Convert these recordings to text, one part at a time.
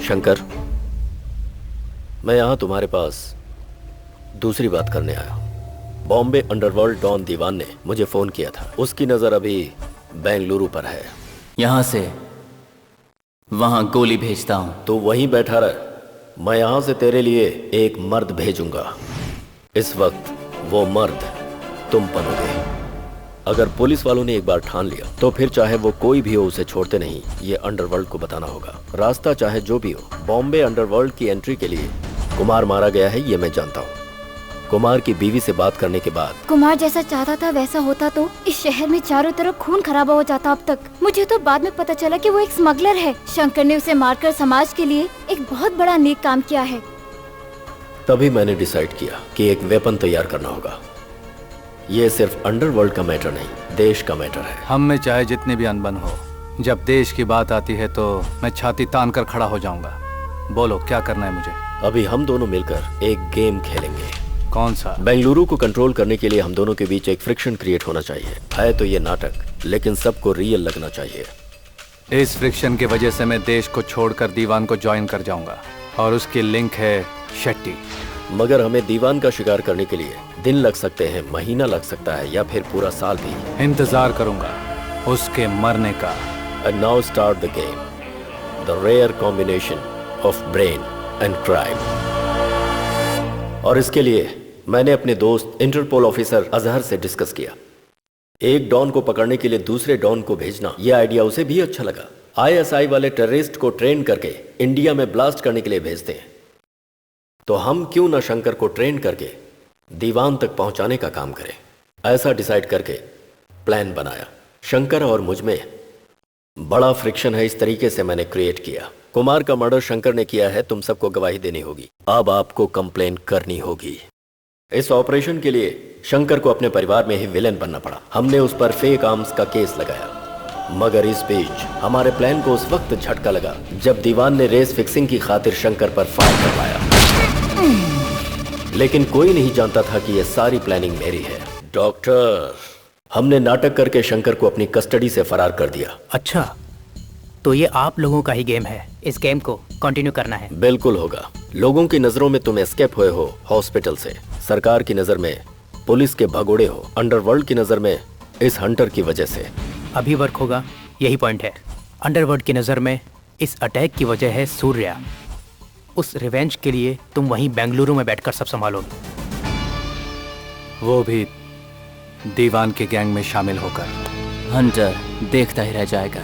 शंकर, मैं यहाँ तुम्हारे पास दूसरी बात करने आया। बॉम्बे अंडरवर्ल्ड डॉन दीवान ने मुझे फोन किया था। उसकी नजर अभी बेंगलुरु पर है। यहाँ से वहां गोली भेजता हूं। तो वहीं बैठा रह, मैं यहाँ से तेरे लिए एक मर्द भेजूंगा। इस वक्त वो मर्द तुम बनोगे। अगर पुलिस वालों ने एक बार ठान लिया तो फिर चाहे वो कोई भी हो उसे छोड़ते नहीं। ये अंडरवर्ल्ड को बताना होगा। रास्ता चाहे जो भी हो, बॉम्बे अंडरवर्ल्ड की एंट्री के लिए कुमार मारा गया है, ये मैं जानता हूँ। कुमार की बीवी से बात करने के बाद कुमार जैसा चाहता था वैसा होता तो इस शहर में चारों तरफ खून खराबा हो जाता अब तक। मुझे तो बाद में पता चला कि वो एक स्मगलर है। शंकर ने उसे मारकर समाज के लिए एक बहुत बड़ा नेक काम किया है। तभी मैंने डिसाइड किया कि एक वेपन तैयार करना होगा। ये सिर्फ अंडरवर्ल्ड का मैटर नहीं, देश का मैटर है। हम में चाहे जितनी भी अनबन हो, जब देश की बात आती है तो मैं छाती तान कर खड़ा हो जाऊंगा। बोलो क्या करना है मुझे? अभी हम दोनों मिलकर एक गेम खेलेंगे। कौन सा? बेंगलुरु को कंट्रोल करने के लिए हम दोनों के बीच एक फ्रिक्शन क्रिएट होना चाहिए। है तो ये नाटक, लेकिन सबको रियल लगना चाहिए। इस फ्रिक्शन की वजह से मैं देश को छोड़कर दीवान को ज्वाइन कर जाऊंगा और उसकी लिंक है शेट्टी। मगर हमें दीवान का शिकार करने के लिए दिन लग सकते हैं, महीना लग सकता है, या फिर पूरा साल भी। इंतजार करूंगा उसके मरने का। And now start the game. The rare combination of brain and crime. और इसके लिए मैंने अपने दोस्त इंटरपोल ऑफिसर अजहर से डिस्कस किया। एक डॉन को पकड़ने के लिए दूसरे डॉन को भेजना, यह आइडिया उसे भी अच्छा लगा। आईएसआई वाले टेररिस्ट को ट्रेन करके इंडिया में ब्लास्ट करने के लिए भेजते हैं, तो हम क्यों ना शंकर को ट्रेन करके दीवान तक पहुंचाने का काम करें। ऐसा डिसाइड करके प्लान बनाया। शंकर और मुझ में बड़ा फ्रिक्शन है, इस तरीके से मैंने क्रिएट किया। कुमार का मर्डर शंकर ने किया है, तुम सबको गवाही देनी होगी। अब आपको कंप्लेन करनी होगी। इस ऑपरेशन के लिए शंकर को अपने परिवार में ही विलेन बनना पड़ा। हमने उस पर फेक आर्म्स का केस लगाया। मगर इस बीच हमारे प्लान को उस वक्त झटका लगा जब दीवान ने रेस फिक्सिंग की खातिर शंकर पर फायर करवाया। लेकिन कोई नहीं जानता था कि यह सारी प्लानिंग मेरी है। डॉक्टर, हमने नाटक करके शंकर को अपनी कस्टडी से फरार कर दिया। अच्छा, तो ये आप लोगों का ही गेम है। इस गेम को कंटिन्यू करना है। बिल्कुल होगा। लोगों की नजरों में तुम एस्केप हुए हो हॉस्पिटल से, सरकार की नजर में पुलिस के भगोड़े हो, अंडरवर्ल्ड की नजर में इस हंटर की वजह से। अभी वर्क होगा, यही पॉइंट है। अंडरवर्ल्ड की नज़र में इस अटैक की वजह है सूर्या। उस रिवेंज के लिए तुम वहीं बेंगलुरु में बैठकर सब संभालोगे, वो भी दीवान के गैंग में शामिल होकर। हंटर देखता ही रह जाएगा।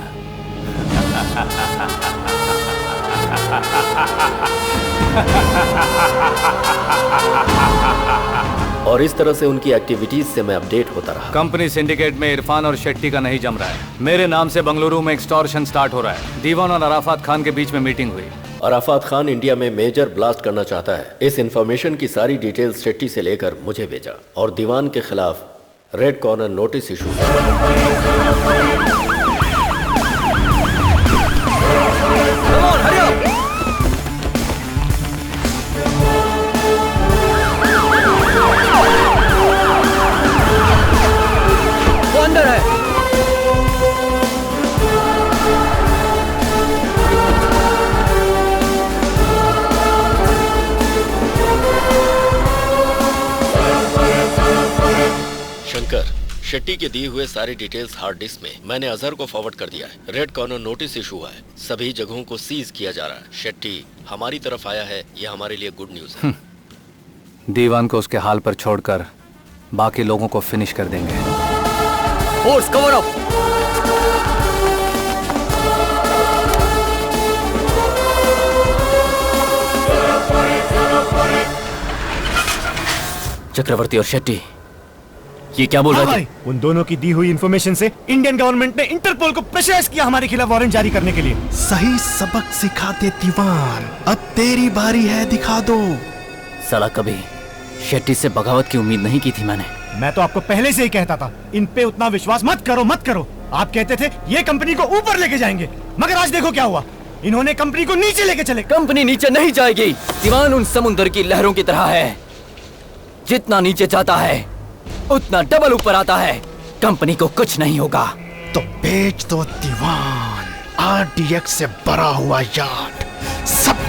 और इस तरह से उनकी एक्टिविटीज से मैं अपडेट होता रहा। कंपनी सिंडिकेट में इरफान और शेट्टी का नहीं जम रहा है। मेरे नाम से बंगलुरु में एक्सटॉर्शन स्टार्ट हो रहा है। दीवान और अराफात खान के बीच में मीटिंग हुई। अराफात खान इंडिया में मेजर ब्लास्ट करना चाहता है। इस इंफॉर्मेशन की सारी डिटेल्स शेट्टी से लेकर मुझे भेजा और दीवान के खिलाफ रेड कॉर्नर नोटिस इशू। वो अंदर है। शंकर, शेट्टी के दिए हुए सारे डिटेल्स हार्ड डिस्क में मैंने अजहर को फॉरवर्ड कर दिया है। रेड कॉर्नर नोटिस इशू हुआ है, सभी जगहों को सीज किया जा रहा है। शेट्टी हमारी तरफ आया है, यह हमारे लिए गुड न्यूज है। दीवान को उसके हाल पर छोड़कर बाकी लोगों को फिनिश कर देंगे। Force cover up. चक्रवर्ती और शेट्टी, ये क्या बोल रहे थे? उन दोनों की दी हुई इंफॉर्मेशन से इंडियन गवर्नमेंट ने इंटरपोल को प्रेशराइज किया हमारे खिलाफ वारंट जारी करने के लिए। सही सबक सिखा दे दीवान, अब तेरी बारी है, दिखा दो। साला कभी शेट्टी से बगावत की उम्मीद नहीं की थी मैंने। मैं तो आपको पहले से ही कहता था, इन पे उतना विश्वास मत करो मत करो। आप कहते थे ये कंपनी को ऊपर लेके जाएंगे, मगर आज देखो क्या हुआ। इन्होंने कंपनी को नीचे लेके चले। कंपनी नीचे नहीं जाएगी। दीवान उन समुद्र की लहरों की तरह है, जितना नीचे जाता है उतना डबल ऊपर आता है। कंपनी को कुछ नहीं होगा। तो बेच दो दीवान, आरडीएक्स से भरा हुआ यार्ड, सब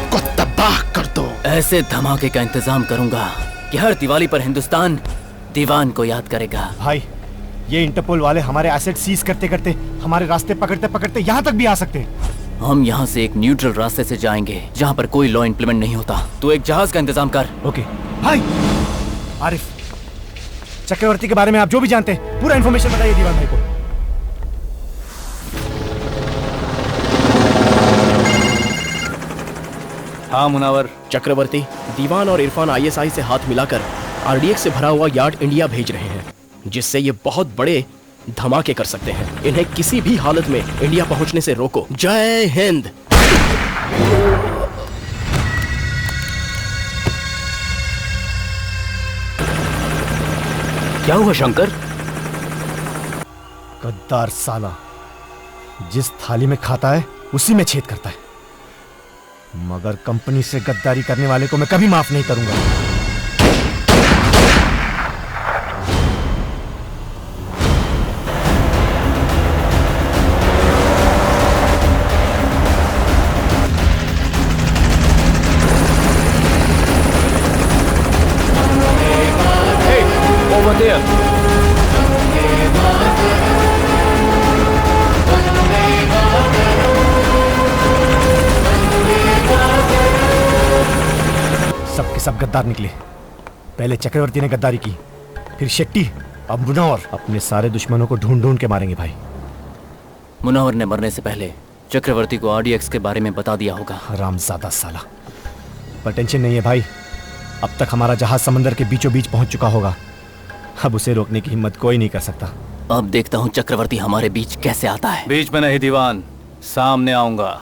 तबाह कर दो। ऐसे धमाके का इंतजाम करूंगा कि हर दिवाली पर हिंदुस्तान दीवान को याद करेगा। भाई, ये इंटरपोल वाले हमारे एसेट सीज करते करते हमारे रास्ते पकड़ते पकड़ते यहाँ तक भी आ सकते हैं। हम यहाँ से एक न्यूट्रल रास्ते से जाएंगे जहाँ पर कोई लॉ इम्प्लीमेंट नहीं होता। तू एक जहाज का इंतजाम कर। ओके भाई। आरिफ, चक्रवर्ती के बारे में आप जो भी जानते हैं पूरा इन्फॉर्मेशन बताइए दीवान भाई को। हाँ मुनावर। चक्रवर्ती, दीवान और इरफान आईएसआई से हाथ मिलाकर आरडीएक्स से भरा हुआ यार्ड इंडिया भेज रहे हैं, जिससे ये बहुत बड़े धमाके कर सकते हैं। इन्हें किसी भी हालत में इंडिया पहुंचने से रोको। जय हिंद। क्या हुआ शंकर? गद्दार साला, जिस थाली में खाता है उसी में छेद करता है। मगर कंपनी से गद्दारी करने वाले को मैं कभी माफ नहीं करूंगा। Over there. सबके सब गद्दार निकले। पहले चक्रवर्ती ने गद्दारी की, फिर शेट्टी, अब मुनव्वर। अपने सारे दुश्मनों को ढूंढ ढूंढ के मारेंगे भाई। मुनव्वर ने मरने से पहले चक्रवर्ती को आरडीएक्स के बारे में बता दिया होगा। हरामजादा साला। पर टेंशन नहीं है भाई, अब तक हमारा जहाज समंदर के बीचों बीच पहुंच चुका होगा। अब उसे रोकने की हिम्मत कोई नहीं कर सकता। अब देखता हूँ चक्रवर्ती हमारे बीच कैसे आता है। बीच में नहीं दीवान, सामने आऊंगा।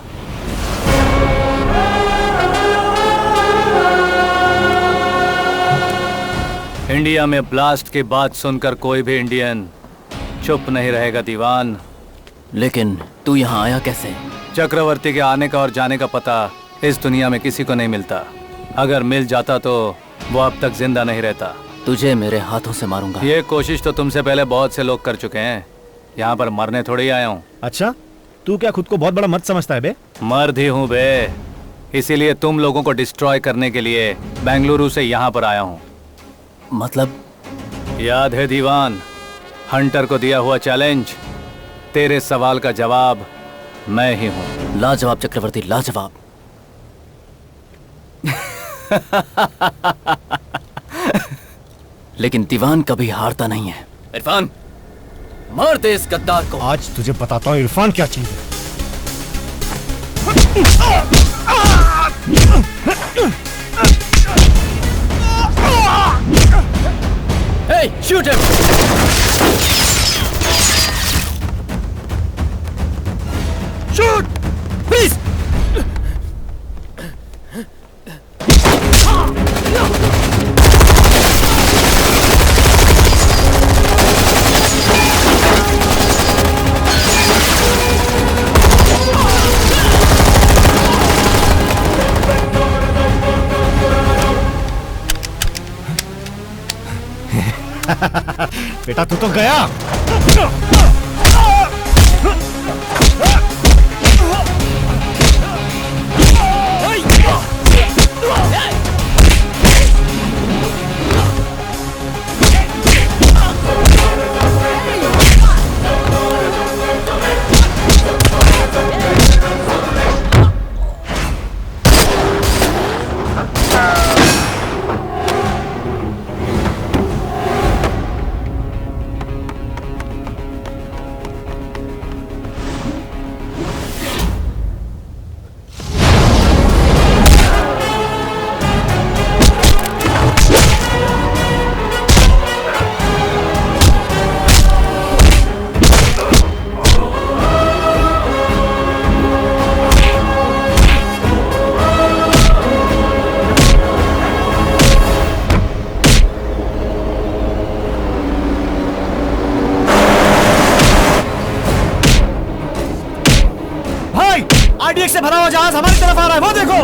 इंडिया में ब्लास्ट की बात सुनकर कोई भी इंडियन चुप नहीं रहेगा दीवान। लेकिन तू यहाँ आया कैसे? चक्रवर्ती के आने का और जाने का पता इस दुनिया में किसी को नहीं मिलता। अगर मिल जाता तो वो अब तक जिंदा नहीं रहता। तुझे मेरे हाथों से मारूंगा। ये कोशिश तो तुमसे पहले बहुत से लोग कर चुके हैं। यहाँ पर मरने थोड़ी आया हूँ। अच्छा, तू क्या खुद को बहुत बड़ा मर्द समझता है बे? मर्द ही हूँ बे, इसीलिए तुम लोगों को डिस्ट्रॉय करने के लिए बेंगलुरु से यहाँ पर आया हूँ। मतलब? याद है दीवान, हंटर को दिया हुआ चैलेंज? तेरे सवाल का जवाब मैं ही हूँ। लाजवाब चक्रवर्ती, लाजवाब। लेकिन दीवान कभी हारता नहीं है। इरफान, मार दे इस गद्दार को। आज तुझे बताता हूँ इरफान क्या चीज है। Hey, shoot him! Shoot! Please! बेटा तू तो गया। आरडीएक्स से भरा हुआ जहाज हमारी तरफ आ रहा है, वो देखो।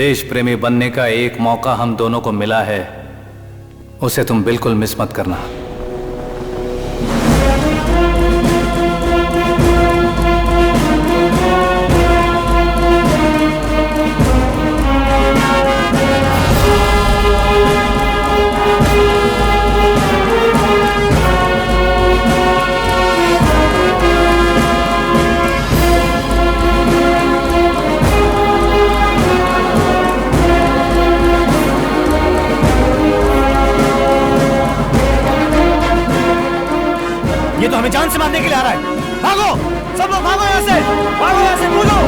देश प्रेमी बनने का एक मौका हम दोनों को मिला है, उसे तुम बिल्कुल मिस मत करना। ये तो हमें जान से मारने के लिए आ रहा है। भागो सब लोग, भागो यहाँ से, भागो यहाँ से, कूदो।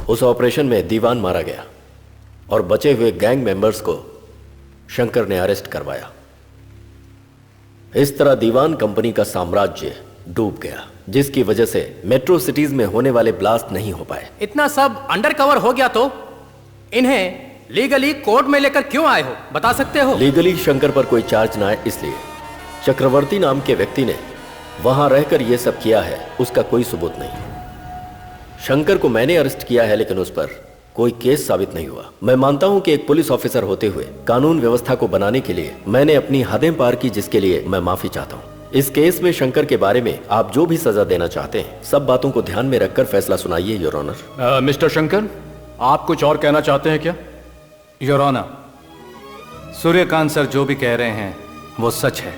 उस ऑपरेशन में दीवान मारा गया और बचे हुए गैंग मेंबर्स को शंकर ने अरेस्ट करवाया। इस तरह दीवान कंपनी का साम्राज्य डूब गया, जिसकी वजह से मेट्रो सिटीज में होने वाले ब्लास्ट नहीं हो पाए। इतना सब अंडर कवर हो गया तो इन्हें लीगली कोर्ट में लेकर क्यों आए हो, बता सकते हो? लीगली शंकर पर कोई चार्ज ना आए इसलिए। चक्रवर्ती नाम के व्यक्ति ने वहां रहकर यह सब किया है, उसका कोई सबूत नहीं। शंकर को मैंने अरेस्ट किया है, लेकिन उस पर कोई केस साबित नहीं हुआ। मैं मानता हूं कि एक पुलिस ऑफिसर होते हुए कानून व्यवस्था को बनाने के लिए मैंने अपनी हदें पार की, जिसके लिए मैं माफी चाहता हूं। इस केस में शंकर के बारे में आप जो भी सजा देना चाहते हैं, सब बातों को ध्यान में रखकर फैसला सुनाइए, योर ऑनर। मिस्टर शंकर, आप कुछ और कहना चाहते हैं क्या? योर ऑनर, सूर्यकांत सर जो भी कह रहे हैं वो सच है।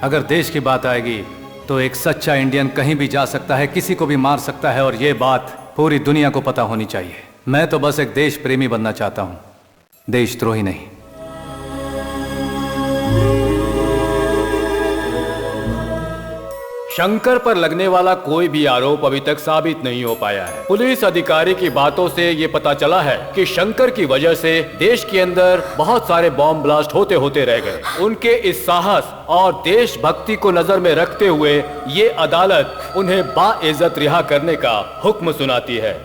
अगर देश की बात आएगी तो एक सच्चा इंडियन कहीं भी जा सकता है, किसी को भी मार सकता है, और ये बात पूरी दुनिया को पता होनी चाहिए। मैं तो बस एक देश प्रेमी बनना चाहता हूं, देशद्रोही नहीं। शंकर पर लगने वाला कोई भी आरोप अभी तक साबित नहीं हो पाया है। पुलिस अधिकारी की बातों से ये पता चला है कि शंकर की वजह से देश के अंदर बहुत सारे बॉम्ब ब्लास्ट होते होते रह गए। उनके इस साहस और देशभक्ति को नजर में रखते हुए ये अदालत उन्हें बाइज्जत रिहा करने का हुक्म सुनाती है।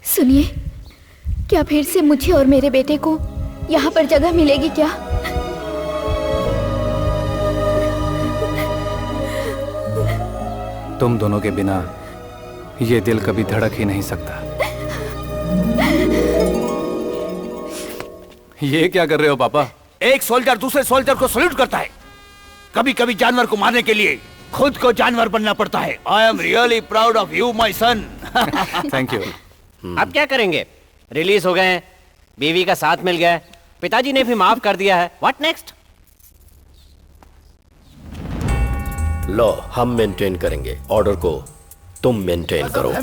सुनिए, क्या फिर से मुझे और मेरे बेटे को यहाँ पर जगह मिलेगी क्या? तुम दोनों के बिना ये दिल कभी धड़क ही नहीं सकता। ये क्या कर रहे हो पापा? एक सोल्जर दूसरे सोल्जर को सल्यूट करता है। कभी कभी जानवर को मारने के लिए खुद को जानवर बनना पड़ता है। I am really proud of you my son. Thank you. अब क्या करेंगे? रिलीज हो गए हैं, बीवी का साथ मिल गया, पिताजी ने भी माफ कर दिया है। What next? लॉ हम मेंटेन करेंगे, ऑर्डर को तुम मेंटेन करो।